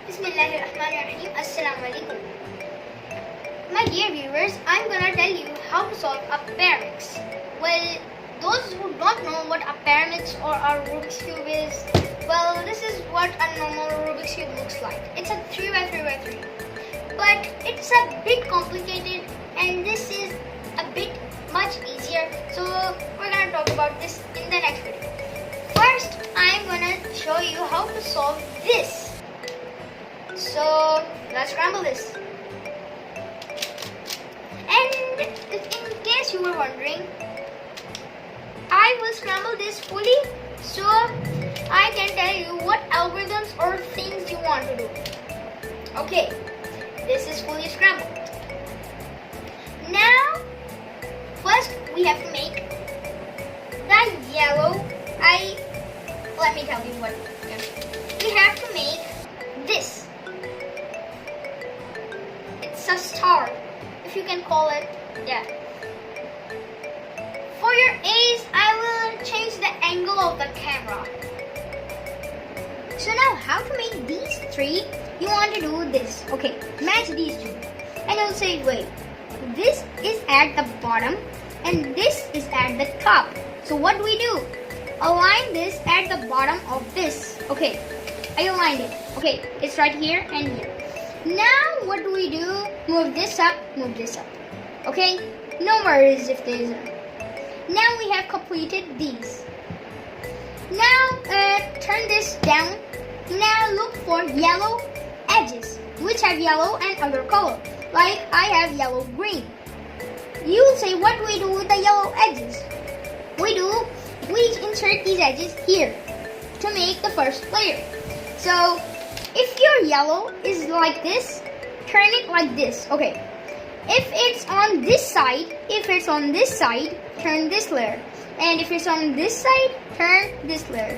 Bismillahirrahmanirrahim. Assalamu alaikum. My dear viewers, I'm gonna tell you how to solve a paramix. Well, those who don't know what a paramix or a Rubik's cube is, well, this is what a normal Rubik's cube looks like. It's a 3x3x3, but it's a bit complicated, and this is a bit much easier. So we're gonna talk about this in the next video. First, I'm gonna show you how to solve this. So let's scramble this. And in case you were wondering, I will scramble this fully so I can tell you what algorithms or things you want to do. Okay, this is fully scrambled. Now, first we have to make the yellow. Let me tell you what we have to make. This. It's a star, if you can call it. Yeah. For your A's, I will change the angle of the camera. So now, how to make these three? You want to do this. Okay, match these two. And you'll say, wait, this is at the bottom and this is at the top. So what do we do? Align this at the bottom of this. Okay, I aligned it. Okay, it's right here and here. Now what do we do? Move this up, move this up. Okay, no worries if there isn't. Now we have completed these. Now turn this down. Now look for yellow edges, which have yellow and other color. Like I have yellow green. You will say, what do we do with the yellow edges? We insert these edges here to make the first layer. So if your yellow is like this, turn it like this. Okay. If it's on this side, turn this layer. And if it's on this side, turn this layer.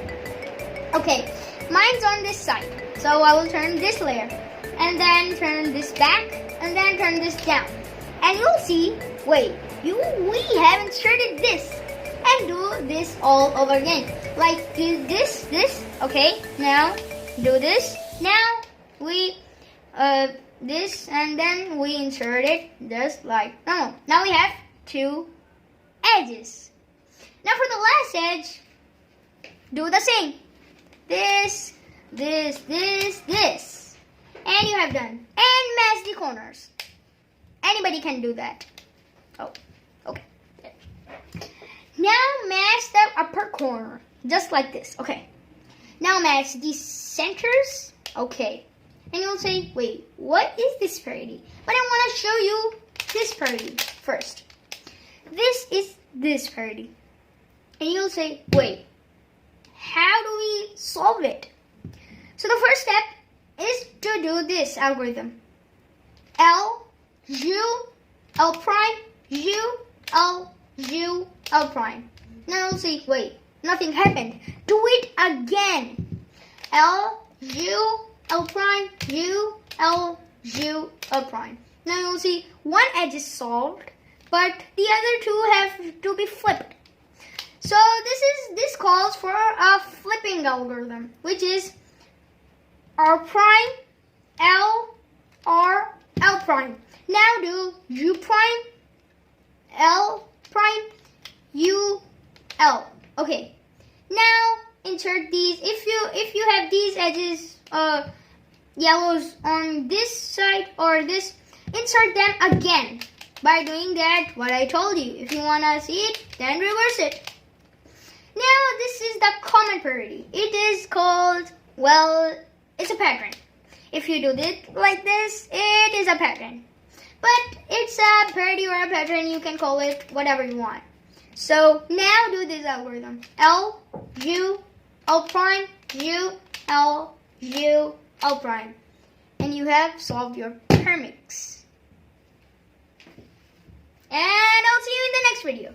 Okay, mine's on this side, so I will turn this layer. And then turn this back, and then turn this down. And you'll see, wait, we have inserted this. And do this all over again. Like this. Okay, now do this. Now we this, and then we insert it just like normal. Now we have two edges. Now for the last edge, do the same. This. And you have done. And match the corners. Anybody can do that. Oh, okay. Now match the upper corner. Just like this. Okay. Now match these centers. Okay. And you'll say, wait, what is this parity? But I want to show you this parity first. This is this parity. And you'll say, wait, how do we solve it? So the first step is to do this algorithm. L, U, L prime, U, L, U, L prime. Now you'll say, wait, nothing happened. Do it again. L, U, L prime, U, L, U, L prime. Now you'll see one edge is solved, but the other two have to be flipped. So this calls for a flipping algorithm, which is R prime, L, R, L prime. Now do U prime, L prime, U, L. Okay. Now insert these. If you have these edges, yellows on this side or this, insert them again. By doing that, what I told you. If you wanna see it, then reverse it. Now this is the common parity. It is called, well, it's a pattern. If you do it like this, it is a pattern. But it's a parity or a pattern, you can call it whatever you want. So now do this algorithm. L, U, L prime, U, L, U, L prime. And you have solved your paramix. And I'll see you in the next video.